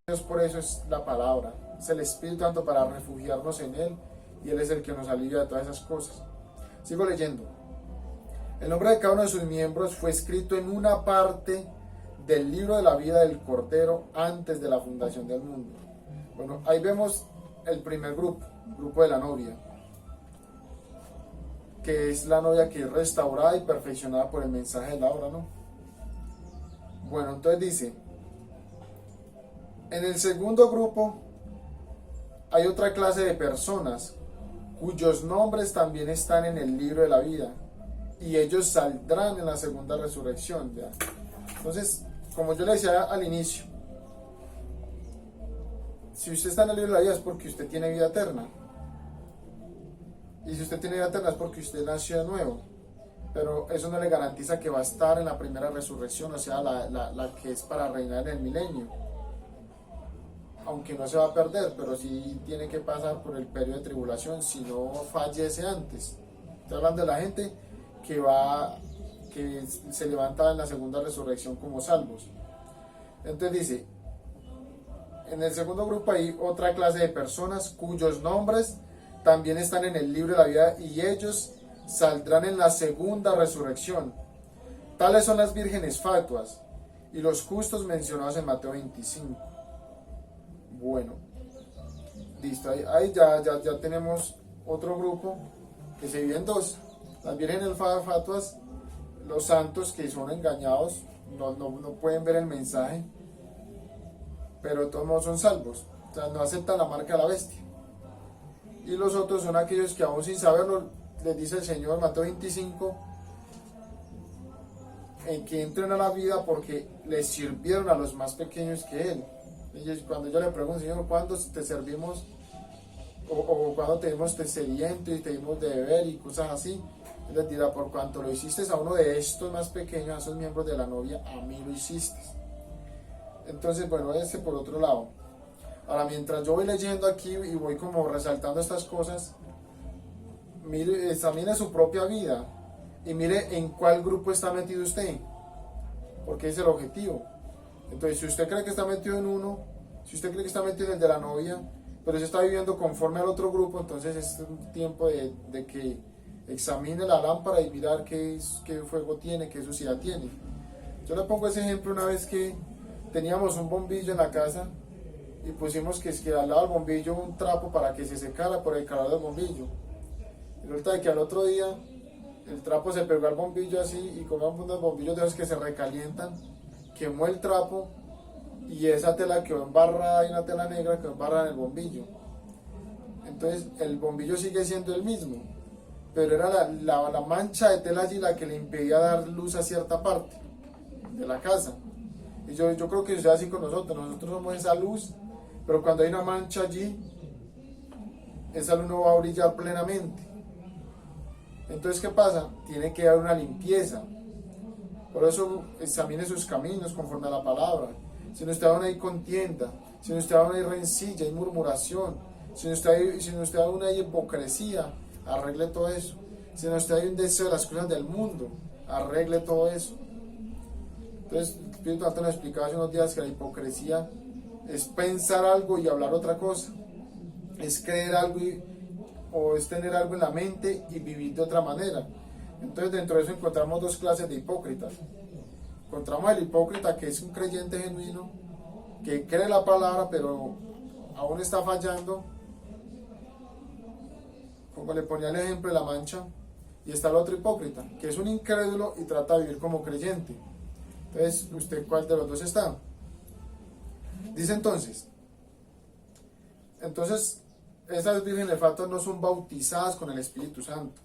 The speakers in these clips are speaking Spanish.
Dios por eso es la palabra, es el Espíritu Santo para refugiarnos en Él y Él es el que nos alivia de todas esas cosas. Sigo leyendo. El nombre de cada uno de sus miembros fue escrito en una parte del libro de la vida del Cordero antes de la fundación del mundo. Bueno, ahí vemos el primer grupo de la novia, que es la novia que es restaurada y perfeccionada por el mensaje de la hora, ¿no? Bueno, entonces dice, en el segundo grupo hay otra clase de personas cuyos nombres también están en el libro de la vida y ellos saldrán en la segunda resurrección, ¿ya? Entonces, como yo le decía al inicio, si usted está en el libro de la vida es porque usted tiene vida eterna. Y si usted tiene vida eterna es porque usted nació de nuevo. Pero eso no le garantiza que va a estar en la primera resurrección, o sea, la que es para reinar en el milenio. Aunque no se va a perder, pero sí tiene que pasar por el periodo de tribulación si no fallece antes. Estoy hablando de la gente que se levanta en la segunda resurrección como salvos. Entonces dice, en el segundo grupo hay otra clase de personas cuyos nombres también están en el libro de la vida y ellos saldrán en la segunda resurrección. Tales son las vírgenes fatuas y los justos mencionados en Mateo 25. Bueno, listo, ahí ya tenemos otro grupo que se divide en dos. Las vírgenes fatuas, los santos que son engañados, no pueden ver el mensaje, pero de todos modos son salvos, o sea, no aceptan la marca de la bestia. Y los otros son aquellos que aún sin saberlo, les dice el Señor, Mateo 25, en que entren a la vida porque les sirvieron a los más pequeños que Él. Y cuando yo le pregunto, Señor, ¿cuándo te servimos? O cuando te dimos sediento y te dimos de beber y cosas así. Él les dirá, por cuanto lo hiciste a uno de estos más pequeños, a esos miembros de la novia, a mí lo hiciste. Entonces, bueno, por otro lado. Ahora, mientras yo voy leyendo aquí y voy como resaltando estas cosas, mire, examine su propia vida y mire en cuál grupo está metido usted, porque es el objetivo. Entonces, si usted cree que está metido en uno, si usted cree que está metido en el de la novia, pero se está viviendo conforme al otro grupo, entonces es un tiempo de que examine la lámpara y mirar qué fuego tiene, qué suciedad tiene. Yo le pongo ese ejemplo una vez que teníamos un bombillo en la casa y pusimos que al lado del bombillo un trapo para que se secara por el calor del bombillo. Y resulta de que al otro día el trapo se pegó al bombillo así y como unos bombillos de esos que se recalientan, quemó el trapo y esa tela quedó embarrada, hay una tela negra que quedó embarrada en el bombillo. Entonces el bombillo sigue siendo el mismo, pero era la mancha de tela allí la que le impedía dar luz a cierta parte de la casa. Y yo creo que es así con nosotros somos esa luz, pero cuando hay una mancha allí, esa luz no va a brillar plenamente. Entonces, ¿qué pasa? Tiene que haber una limpieza. Por eso examine sus caminos conforme a la palabra. Si en usted aún hay contienda, si en usted aún hay rencilla, hay murmuración, si en usted aún hay hipocresía, arregle todo eso. Si en usted hay un deseo de las cosas del mundo, arregle todo eso. Entonces, el Espíritu Santo nos explicaba hace unos días que la hipocresía es pensar algo y hablar otra cosa. Es creer algo o es tener algo en la mente y vivir de otra manera. Entonces, dentro de eso encontramos dos clases de hipócritas. Encontramos el hipócrita que es un creyente genuino, que cree la palabra, pero aún está fallando. Como le ponía el ejemplo de la mancha. Y está el otro hipócrita, que es un incrédulo y trata de vivir como creyente. Entonces, ¿usted cuál de los dos está? Dice entonces, esas vírgenes fatuas no son bautizadas con el Espíritu Santo,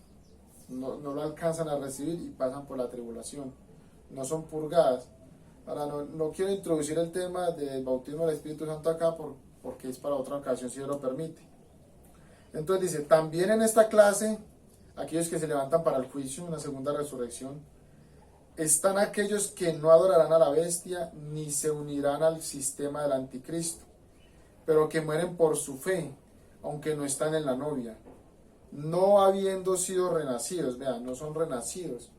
no lo alcanzan a recibir y pasan por la tribulación, no son purgadas. Ahora, no quiero introducir el tema del bautismo del Espíritu Santo acá porque es para otra ocasión, si Dios lo permite. Entonces dice, también en esta clase, aquellos que se levantan para el juicio, en la segunda resurrección, están aquellos que no adorarán a la bestia ni se unirán al sistema del anticristo, pero que mueren por su fe, aunque no están en la novia, no habiendo sido renacidos. Vean, no son renacidos.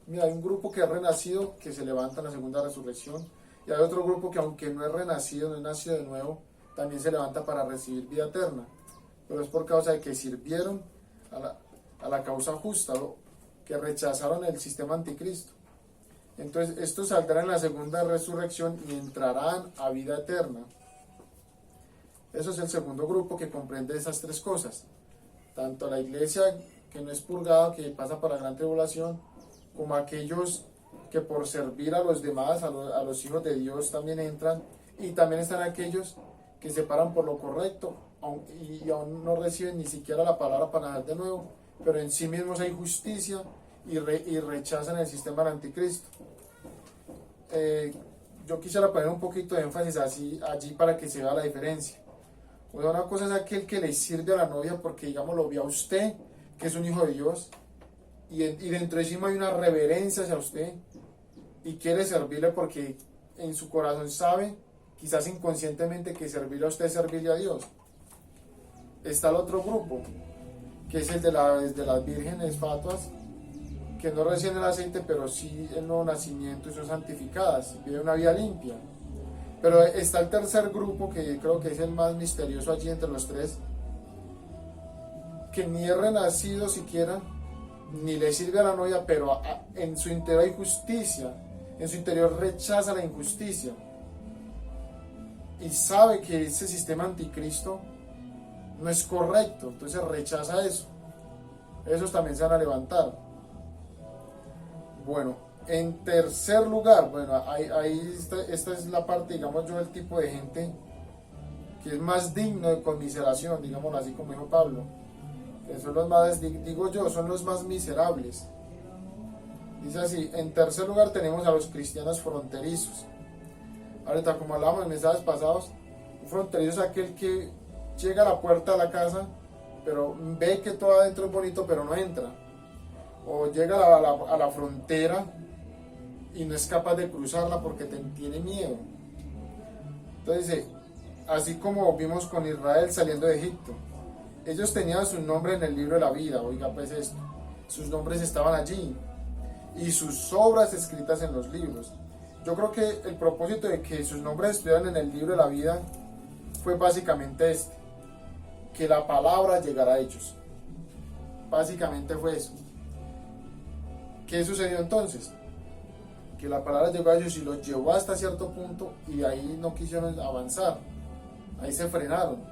Mira, hay un grupo que es renacido, que se levanta en la segunda resurrección, Y hay otro grupo que aunque no es renacido, no es nacido de nuevo, también se levanta para recibir vida eterna. Pero es por causa de que sirvieron a la causa justa, que rechazaron el sistema anticristo. Entonces estos saldrán en la segunda resurrección y entrarán a vida eterna. Eso es el segundo grupo que comprende esas tres cosas. Tanto la iglesia que no es purgada, que pasa por la gran tribulación, como aquellos que por servir a los demás, a los hijos de Dios también entran. Y también están aquellos que se paran por lo correcto y aún no reciben ni siquiera la palabra para nacer de nuevo, pero en sí mismos hay justicia y rechazan el sistema del anticristo. Yo quisiera poner un poquito de énfasis allí para que se vea la diferencia. O sea, una cosa es aquel que le sirve a la novia porque, digamos, lo ve a usted, que es un hijo de Dios, y dentro de sí hay una reverencia hacia usted, y quiere servirle porque en su corazón sabe, quizás inconscientemente, que servirle a usted es servirle a Dios. Está el otro grupo, que es el de las vírgenes fatuas, que no reciben el aceite, pero sí el nuevo nacimiento y son santificadas, viven una vida limpia. Pero está el tercer grupo, que creo que es el más misterioso allí entre los tres, que ni es renacido siquiera, ni le sirve a la novia, pero en su interior hay justicia, en su interior rechaza la injusticia, y sabe que ese sistema anticristo no es correcto, entonces rechaza eso. Esos también se van a levantar. Bueno, en tercer lugar, bueno, esta es la parte, digamos yo, el tipo de gente que es más digno de conmiseración, digámoslo así como dijo Pablo, que son los más, digo yo, son los más miserables. Dice así: en tercer lugar tenemos a los cristianos fronterizos. Ahorita, como hablábamos en mensajes pasados, un fronterizo es aquel que llega a la puerta de la casa, pero ve que todo adentro es bonito, pero no entra. O llega a la frontera y no es capaz de cruzarla porque tiene miedo. Entonces, así como vimos con Israel saliendo de Egipto, ellos tenían su nombre en el libro de la vida. Oiga pues esto, sus nombres estaban allí y sus obras escritas en los libros. Yo creo que el propósito de que sus nombres estuvieran en el libro de la vida fue básicamente que la palabra llegara a ellos. Básicamente fue eso. ¿Qué sucedió entonces? Que la palabra llegó a ellos y los llevó hasta cierto punto, y ahí no quisieron avanzar, ahí se frenaron,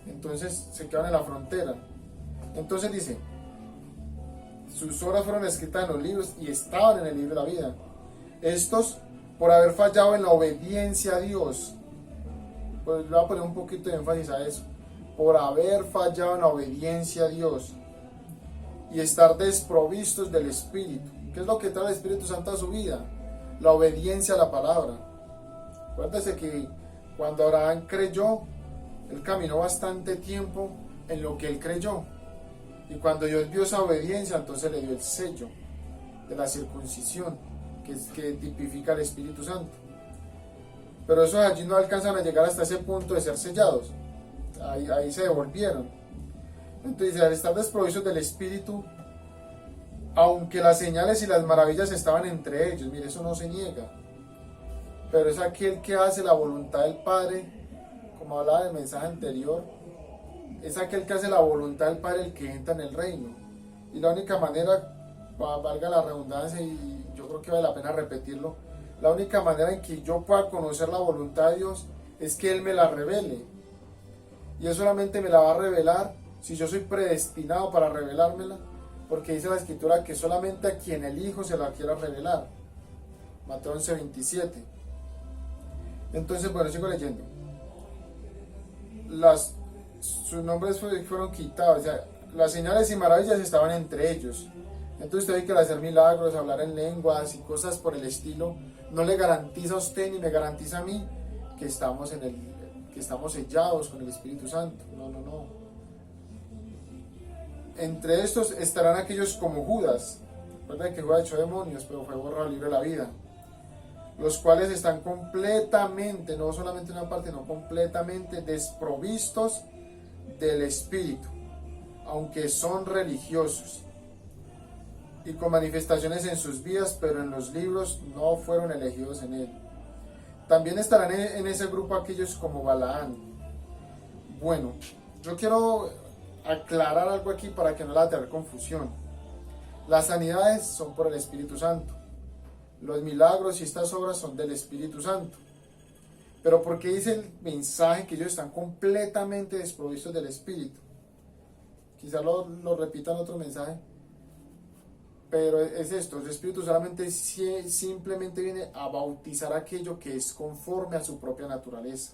entonces se quedaron en la frontera. Entonces dice, sus obras fueron escritas en los libros y estaban en el libro de la vida. Estos, por haber fallado en la obediencia a Dios, pues le voy a poner un poquito de énfasis a eso, por haber fallado en la obediencia a Dios y estar desprovistos del Espíritu. ¿Qué es lo que trae el Espíritu Santo a su vida? La obediencia a la palabra. Acuérdese que cuando Abraham creyó, él caminó bastante tiempo en lo que él creyó. Y cuando Dios vio esa obediencia, entonces le dio el sello de la circuncisión, que tipifica al Espíritu Santo. Pero esos allí no alcanzan a llegar hasta ese punto de ser sellados. Ahí se devolvieron. Entonces, al estar desprovistos del Espíritu, aunque las señales y las maravillas estaban entre ellos, mire, eso no se niega, pero es aquel que hace la voluntad del Padre, como hablaba en el mensaje anterior, es aquel que hace la voluntad del Padre el que entra en el reino. Y la única manera, valga la redundancia, y yo creo que vale la pena repetirlo, la única manera en que yo pueda conocer la voluntad de Dios es que Él me la revele. Y Él solamente me la va a revelar si yo soy predestinado para revelármela, porque dice la Escritura que solamente a quien el Hijo se la quiera revelar. Mateo 11:27. Entonces, bueno, sigo leyendo. Sus nombres fueron quitados, o sea, las señales y maravillas estaban entre ellos. Entonces usted ve que al hacer milagros, hablar en lenguas y cosas por el estilo, no le garantiza a usted ni me garantiza a mí que estamos sellados con el Espíritu Santo. No. Entre estos estarán aquellos como Judas. Recuerda que Judas echó demonios, pero fue borrado del libro de la vida. Los cuales están completamente, no solamente una parte, no completamente desprovistos del Espíritu, aunque son religiosos y con manifestaciones en sus vidas, pero en los libros no fueron elegidos en él. También estarán en ese grupo aquellos como Balaán. Bueno, yo quiero aclarar algo aquí para que no le tener confusión. Las sanidades son por el Espíritu Santo. Los milagros y estas obras son del Espíritu Santo. Pero ¿por qué dice el mensaje que ellos están completamente desprovistos del Espíritu? Quizá lo repita en otro mensaje. Pero es esto, el Espíritu solamente simplemente viene a bautizar aquello que es conforme a su propia naturaleza.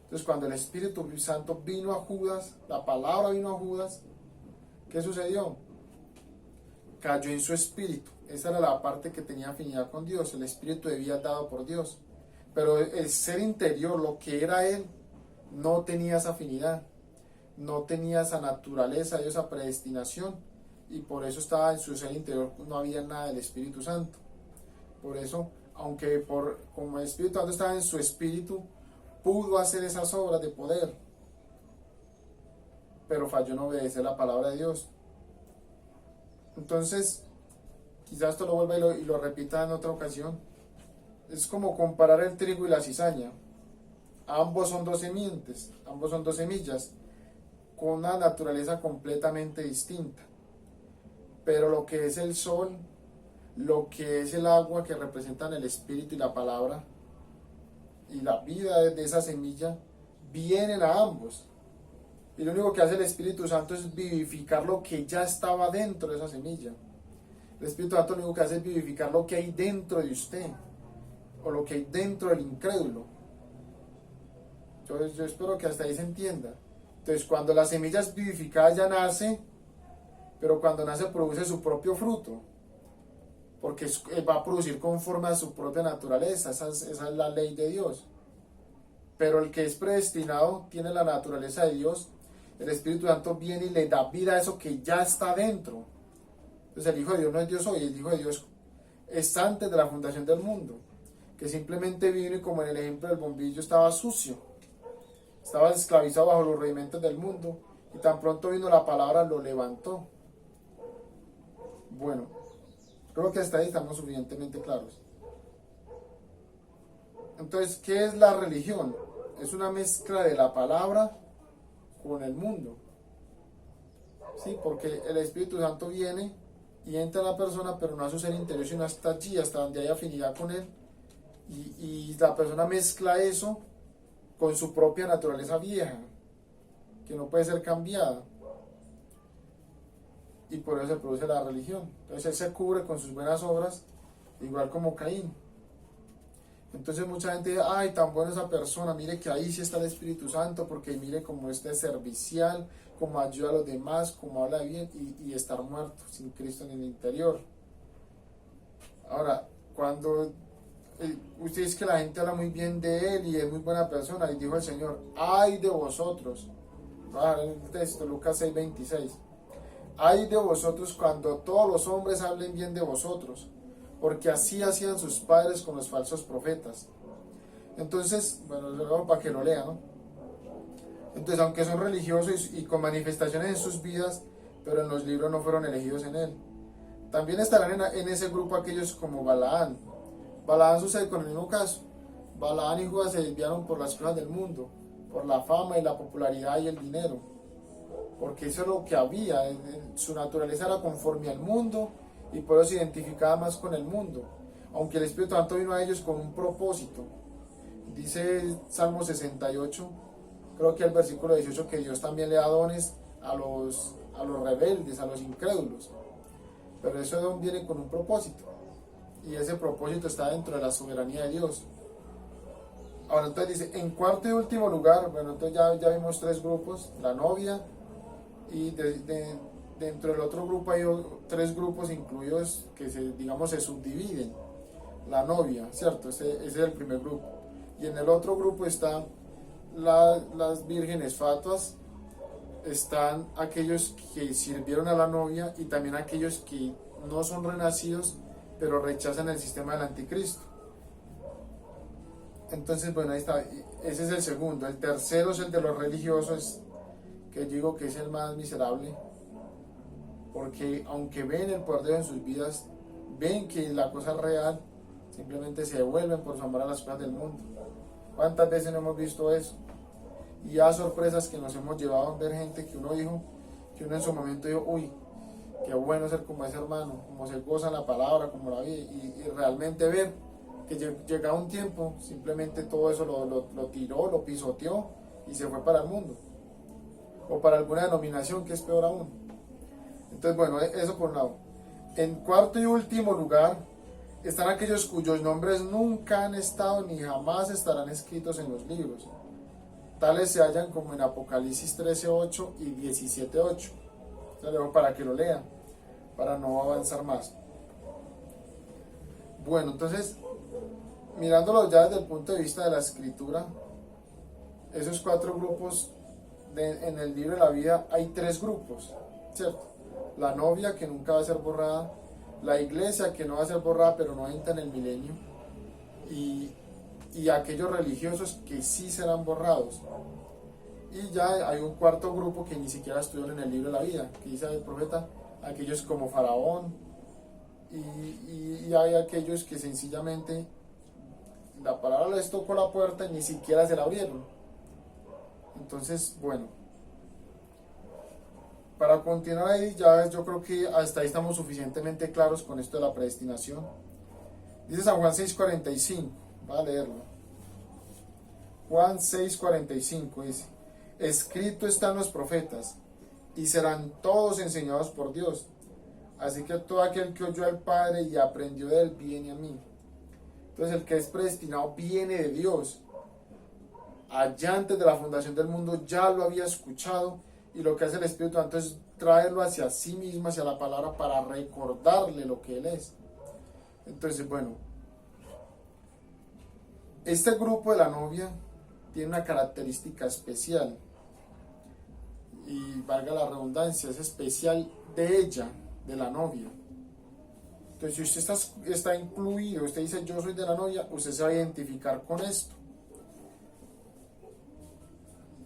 Entonces cuando el Espíritu Santo vino a Judas, la palabra vino a Judas, ¿qué sucedió? Cayó en su espíritu. Esa era la parte que tenía afinidad con Dios, el espíritu debía dado por Dios. Pero el ser interior, lo que era él, no tenía esa afinidad, no tenía esa naturaleza, esa predestinación, y por eso estaba en su ser interior, no había nada del Espíritu Santo. Por eso, aunque como el Espíritu Santo estaba en su espíritu, pudo hacer esas obras de poder, pero falló en obedecer la palabra de Dios. Entonces, quizás esto lo vuelva y lo repita en otra ocasión. Es como comparar el trigo y la cizaña. Ambos son dos semillas, con una naturaleza completamente distinta. Pero lo que es el sol, lo que es el agua que representan el espíritu y la palabra, y la vida de esa semilla, vienen a ambos. Y lo único que hace el Espíritu Santo es vivificar lo que ya estaba dentro de esa semilla. El Espíritu Santo lo único que hace es vivificar lo que hay dentro de usted, o lo que hay dentro del incrédulo. Yo espero que hasta ahí se entienda. Entonces, cuando la semilla es vivificada ya nace, pero cuando nace produce su propio fruto, porque va a producir conforme a su propia naturaleza. Esa es la ley de Dios. Pero el que es predestinado tiene la naturaleza de Dios. El Espíritu Santo viene y le da vida a eso que ya está dentro. Entonces el Hijo de Dios no es Dios hoy, el Hijo de Dios es antes de la fundación del mundo, que simplemente vino y, como en el ejemplo del bombillo, estaba sucio, estaba esclavizado bajo los rudimentos del mundo, y tan pronto vino la palabra lo levantó. Bueno, creo que hasta ahí estamos suficientemente claros. Entonces, ¿qué es la religión? Es una mezcla de la palabra con el mundo. Sí, porque el Espíritu Santo viene y entra a la persona, pero no a su ser interior, sino hasta allí, hasta donde hay afinidad con él. Y la persona mezcla eso con su propia naturaleza vieja, que no puede ser cambiada. Y por eso se produce la religión. Entonces él se cubre con sus buenas obras, igual como Caín. Entonces mucha gente dice, ay, tan buena esa persona, mire que ahí sí está el Espíritu Santo, porque mire cómo es servicial, cómo ayuda a los demás, cómo habla bien, y estar muerto, sin Cristo en el interior. Ahora, cuando usted dice que la gente habla muy bien de él y es muy buena persona, y dijo el Señor, ay de vosotros, voy a dejar en el texto, Lucas 6:26, ay de vosotros cuando todos los hombres hablen bien de vosotros, porque así hacían sus padres con los falsos profetas. Entonces, bueno, luego para que lo lean, ¿no? Entonces, aunque son religiosos y con manifestaciones en sus vidas, pero en los libros no fueron elegidos en él. También estarán en ese grupo aquellos como Balaán. Balaán sucede con el mismo caso. Balaán y Judas se desviaron por las cosas del mundo, por la fama y la popularidad y el dinero, porque eso es lo que había. Su naturaleza era conforme al mundo, y por eso se identificaba más con el mundo, aunque el Espíritu Santo vino a ellos con un propósito. Dice Salmo 68, creo que el versículo 18, que Dios también le da dones a los rebeldes, a los incrédulos, pero ese don viene con un propósito, y ese propósito está dentro de la soberanía de Dios. Ahora entonces dice, en cuarto y último lugar, bueno, entonces ya vimos tres grupos, la novia, y dentro del otro grupo hay tres grupos incluidos que se subdividen. La novia, ¿cierto? Ese es el primer grupo. Y en el otro grupo están las vírgenes fatuas, están aquellos que sirvieron a la novia, y también aquellos que no son renacidos, pero rechazan el sistema del anticristo. Entonces, bueno, ahí está. Ese es el segundo. El tercero es el de los religiosos, que digo que es el más miserable, porque aunque ven el poder de Dios en sus vidas, ven que la cosa es real, simplemente se devuelven por su amor a las cosas del mundo. ¿Cuántas veces no hemos visto eso? Y a sorpresas que nos hemos llevado a ver gente que uno en su momento dijo, uy, qué bueno ser como ese hermano, como se goza en la palabra, como la vive, y realmente ver que llegaba un tiempo, simplemente todo eso lo tiró, lo pisoteó y se fue para el mundo, o para alguna denominación que es peor aún. Entonces, bueno, eso por un lado. En cuarto y último lugar están aquellos cuyos nombres nunca han estado ni jamás estarán escritos en los libros. Tales se hallan como en Apocalipsis 13:8 y 17:8. Para que lo lean, para no avanzar más. Bueno, entonces, mirándolo ya desde el punto de vista de la escritura, esos cuatro grupos en el libro de la vida, hay tres grupos, ¿cierto? La novia, que nunca va a ser borrada; la iglesia, que no va a ser borrada pero no entra en el milenio; y aquellos religiosos que sí serán borrados. Y ya hay un cuarto grupo que ni siquiera estuvieron en el libro de la vida, que dice el profeta, aquellos como Faraón, y hay aquellos que sencillamente la palabra les tocó la puerta y ni siquiera se la abrieron. Entonces, bueno, para continuar ahí, ya yo creo que hasta ahí estamos suficientemente claros con esto de la predestinación. Dice San Juan 6:45, va a leerlo. Juan 6:45 dice: escrito están los profetas, y serán todos enseñados por Dios. Así que todo aquel que oyó al Padre y aprendió de él viene a mí. Entonces el que es predestinado viene de Dios. Allá antes de la fundación del mundo ya lo había escuchado, y lo que hace el Espíritu Santo es traerlo hacia sí mismo, hacia la palabra, para recordarle lo que él es. Entonces, bueno, este grupo de la novia tiene una característica especial, y valga la redundancia, es especial de ella, de la novia. Entonces, si usted está incluido, usted dice yo soy de la novia, usted se va a identificar con esto.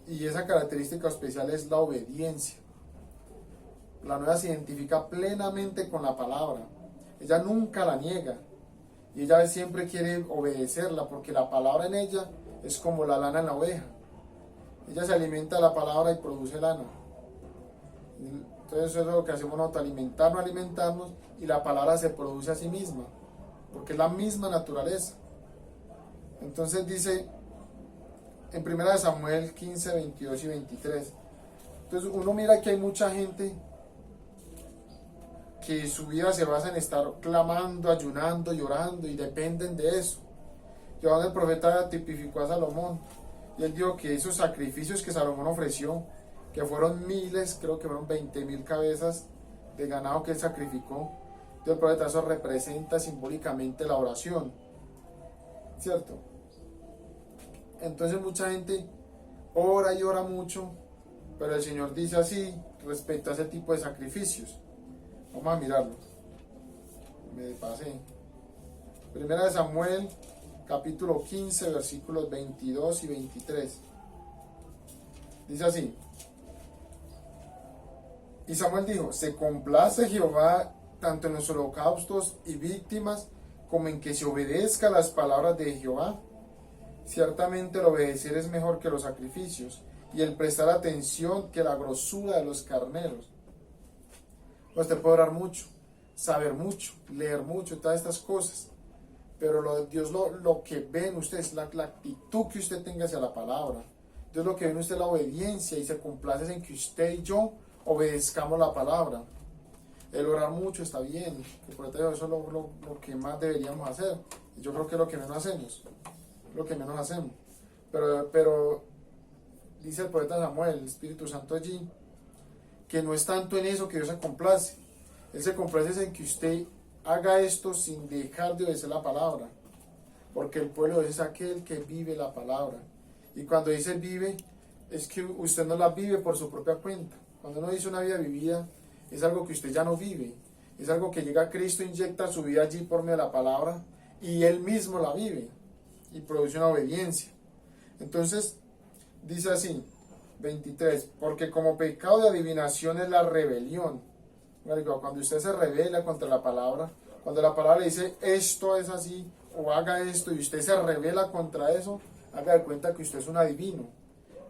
Y esa característica especial es la obediencia. La novia se identifica plenamente con la palabra. Ella nunca la niega. Y ella siempre quiere obedecerla, porque la palabra en ella es como la lana en la oveja. Ella se alimenta de la palabra y produce lana. Entonces eso es lo que hacemos nosotros, alimentarnos, y la palabra se produce a sí misma, porque es la misma naturaleza. Entonces dice en 1 Samuel 15, 22 y 23. Entonces uno mira que hay mucha gente que su vida se basa en estar clamando, ayunando, llorando, y dependen de eso. Y donde el profeta tipificó a Salomón, y él dijo que esos sacrificios que Salomón ofreció, que fueron miles, creo que fueron 20,000 cabezas de ganado que él sacrificó, el profeta, eso representa simbólicamente la oración, ¿cierto? Entonces mucha gente ora y ora mucho, pero el Señor dice así respecto a ese tipo de sacrificios. Vamos a mirarlo. Me pasé. 1 Samuel capítulo 15 versículos 22 y 23. Dice así: y Samuel dijo: se complace Jehová tanto en los holocaustos y víctimas, como en que se obedezca las palabras de Jehová. Ciertamente el obedecer es mejor que los sacrificios, y el prestar atención que la grosura de los carneros. Usted puede orar mucho, saber mucho, leer mucho, todas estas cosas, pero Dios lo que ve en usted es la actitud que usted tenga hacia la palabra. Dios lo que ve en usted es la obediencia, y se complace en que usted y yo obedezcamos la palabra. El orar mucho está bien, que por eso es lo que más deberíamos hacer. Y yo creo que es lo que menos hacemos. Pero dice el profeta Samuel, el Espíritu Santo allí, que no es tanto en eso que Dios se complace. Él se complace en que usted haga esto sin dejar de obedecer la palabra, porque el pueblo es aquel que vive la palabra. Y cuando dice vive, es que usted no la vive por su propia cuenta. Cuando uno dice una vida vivida, es algo que usted ya no vive, es algo que llega a Cristo, inyecta su vida allí por medio de la palabra, y él mismo la vive y produce una obediencia. Entonces dice así, 23: porque como pecado de adivinación es la rebelión. Cuando usted se rebela contra la palabra, cuando la palabra le dice esto es así o haga esto y usted se revela contra eso, haga de cuenta que usted es un adivino.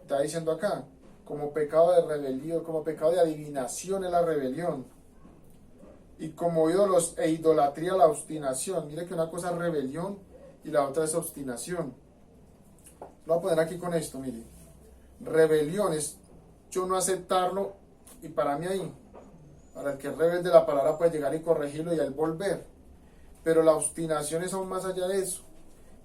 Está diciendo acá, como pecado de rebelión, como pecado de adivinación es la rebelión. Y como ídolos e idolatría la obstinación. Mire que una cosa es rebelión y la otra es obstinación. Lo voy a poner aquí con esto, mire. Rebelión es yo no aceptarlo y para mí ahí, para el que es rebelde la palabra puede llegar y corregirlo y a él volver. Pero la obstinación es aún más allá de eso.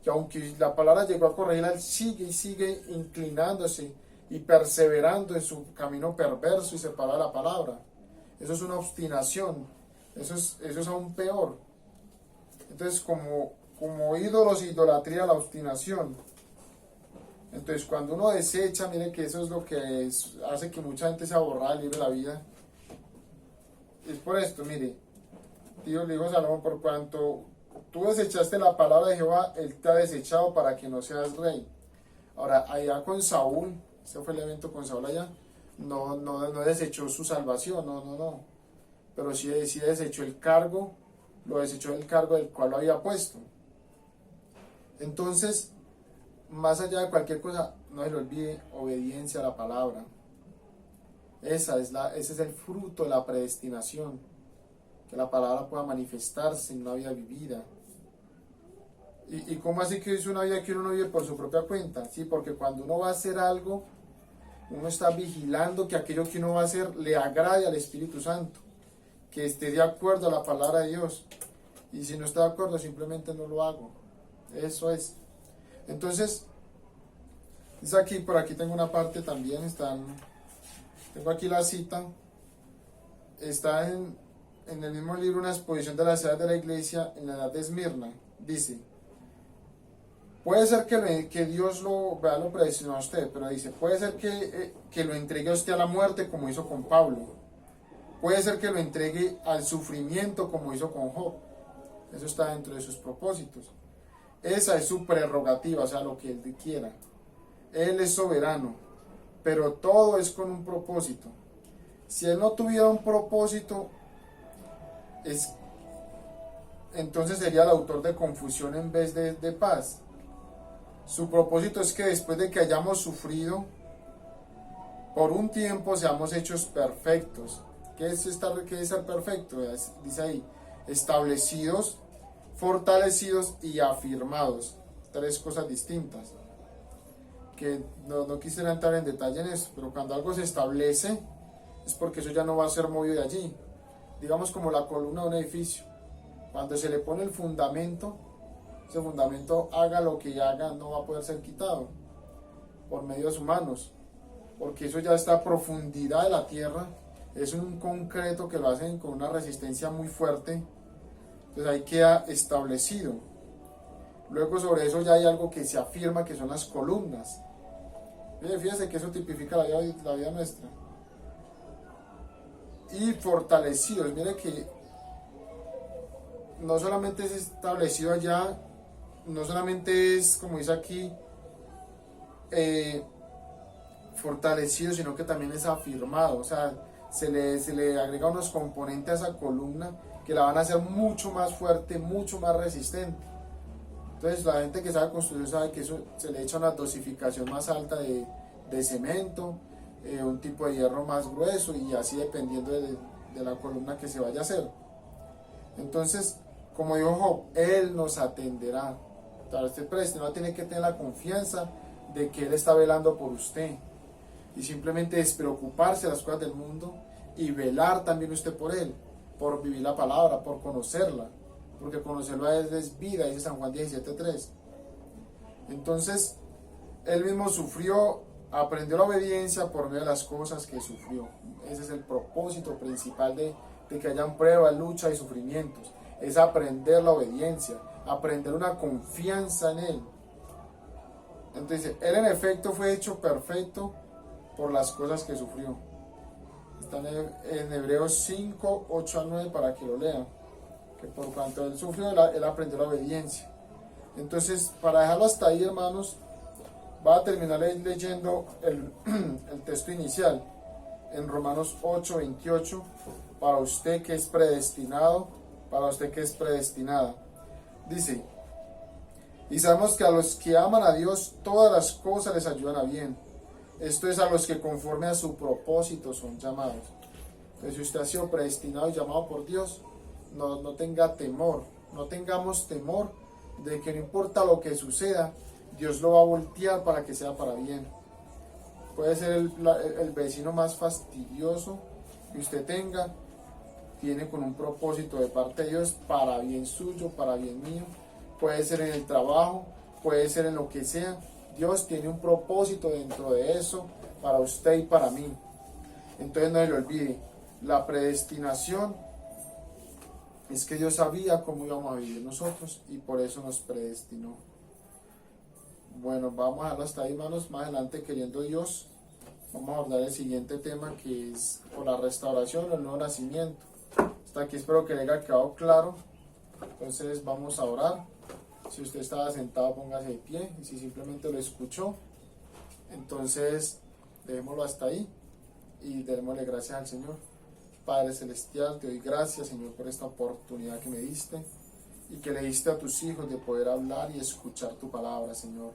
Que aunque la palabra llegó a corregirla, él sigue y sigue inclinándose y perseverando en su camino perverso y separado de la palabra. Eso es una obstinación. Eso es aún peor. Entonces, como ídolos, idolatría, la obstinación. Entonces, cuando uno desecha, mire que eso es lo que hace que mucha gente se aborra libre de la vida. Es por esto, mire. Dios le dijo a Salomón, por cuanto tú desechaste la palabra de Jehová, él te ha desechado para que no seas rey. Ahora, allá con Saúl, ese fue el evento con Saúl allá, no desechó su salvación, no. Pero sí desechó el cargo, lo desechó del cargo del cual lo había puesto. Entonces, más allá de cualquier cosa, no se le olvide obediencia a la palabra. Ese es el fruto de la predestinación, que la palabra pueda manifestarse en una vida vivida. ¿Y cómo así que es una vida que uno no vive por su propia cuenta? Sí, porque cuando uno va a hacer algo, uno está vigilando que aquello que uno va a hacer le agrade al Espíritu Santo, que esté de acuerdo a la palabra de Dios. Y si no está de acuerdo, simplemente no lo hago. Eso es. Entonces, es aquí, por aquí tengo una parte también, tengo aquí la cita, está en el mismo libro, una exposición de las edades de la iglesia en la edad de Esmirna. Dice, puede ser que Dios lo predestinó a usted, pero dice, puede ser que lo entregue a usted a la muerte como hizo con Pablo. Puede ser que lo entregue al sufrimiento como hizo con Job. Eso está dentro de sus propósitos. Esa es su prerrogativa, o sea, lo que Él quiera. Él es soberano, pero todo es con un propósito. Si Él no tuviera un propósito, entonces sería el autor de confusión en vez de paz. Su propósito es que después de que hayamos sufrido, por un tiempo seamos hechos perfectos. ¿Qué es ser perfecto? Dice ahí, establecidos, fortalecidos y afirmados. Tres cosas distintas. Que no quisiera entrar en detalle en eso, pero cuando algo se establece, es porque eso ya no va a ser movido de allí. Digamos como la columna de un edificio. Cuando se le pone el fundamento, ese fundamento haga lo que haga, no va a poder ser quitado por medios humanos, porque eso ya está a profundidad de la tierra. Es un concreto que lo hacen con una resistencia muy fuerte, entonces ahí queda establecido. Luego sobre eso ya hay algo que se afirma, que son las columnas. Fíjese que eso tipifica la vida nuestra. Y fortalecidos, mire que no solamente es establecido allá, no solamente es, como dice aquí, fortalecido, sino que también es afirmado. O sea, se le agrega unos componentes a esa columna que la van a hacer mucho más fuerte, mucho más resistente. Entonces la gente que sabe construir sabe que eso se le echa una dosificación más alta de cemento, un tipo de hierro más grueso y así dependiendo de la columna que se vaya a hacer. Entonces, como dijo Job, Él nos atenderá. Para usted predestinado tiene que tener la confianza de que Él está velando por usted. Y simplemente despreocuparse de las cosas del mundo y velar también usted por Él, por vivir la palabra, por conocerla. Porque conocerla es vida, dice San Juan 17:3. Entonces, Él mismo sufrió, aprendió la obediencia por medio de las cosas que sufrió. Ese es el propósito principal de que hayan pruebas, luchas y sufrimientos. Es aprender la obediencia, aprender una confianza en Él. Entonces, Él en efecto fue hecho perfecto por las cosas que sufrió. Está en Hebreos 5, 8 al 9 para que lo lean. Que por cuanto Él sufrió, Él aprendió la obediencia. Entonces, para dejarlo hasta ahí, hermanos, va a terminar leyendo el texto inicial en Romanos 8, 28, para usted que es predestinado, para usted que es predestinada. Dice, Y sabemos que a los que aman a Dios, todas las cosas les ayudan a bien. Esto es a los que conforme a su propósito son llamados. Entonces, si usted ha sido predestinado y llamado por Dios, no tenga temor, no tengamos temor de que no importa lo que suceda, Dios lo va a voltear para que sea para bien. Puede ser el vecino más fastidioso que usted tenga, tiene con un propósito de parte de Dios para bien suyo, para bien mío. Puede ser en el trabajo, puede ser en lo que sea. Dios tiene un propósito dentro de eso para usted y para mí. Entonces no se le olvide, la predestinación es que Dios sabía cómo íbamos a vivir nosotros y por eso nos predestinó. Bueno, vamos a dejarlo hasta ahí, hermanos. Más adelante, queriendo Dios, vamos a abordar el siguiente tema, que es por la restauración o el nuevo nacimiento. Hasta aquí espero que le haya quedado claro. Entonces vamos a orar. Si usted estaba sentado, póngase de pie. Y si simplemente lo escuchó, entonces dejémoslo hasta ahí y démosle gracias al Señor. Padre Celestial, te doy gracias, Señor, por esta oportunidad que me diste y que le diste a tus hijos de poder hablar y escuchar tu palabra, Señor.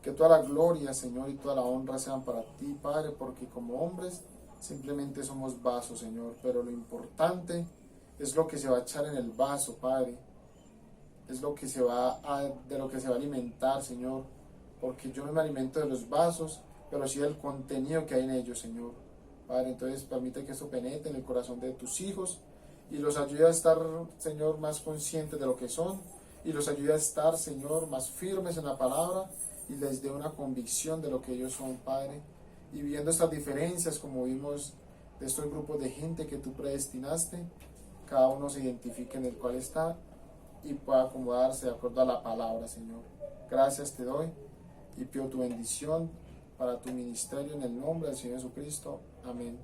Que toda la gloria, Señor, y toda la honra sean para ti, Padre, porque como hombres simplemente somos vasos, Señor, pero lo importante es lo que se va a echar en el vaso, Padre. Es lo que de lo que se va a alimentar, Señor, porque yo no me alimento de los vasos, pero sí del contenido que hay en ellos, Señor. Padre, entonces permite que eso penetre en el corazón de tus hijos y los ayude a estar, Señor, más conscientes de lo que son y los ayude a estar, Señor, más firmes en la palabra y les dé una convicción de lo que ellos son, Padre. Y viendo estas diferencias, como vimos de estos grupos de gente que tú predestinaste, cada uno se identifique en el cual está y pueda acomodarse de acuerdo a la palabra, Señor. Gracias te doy y pido tu bendición para tu ministerio en el nombre del Señor Jesucristo. Amén.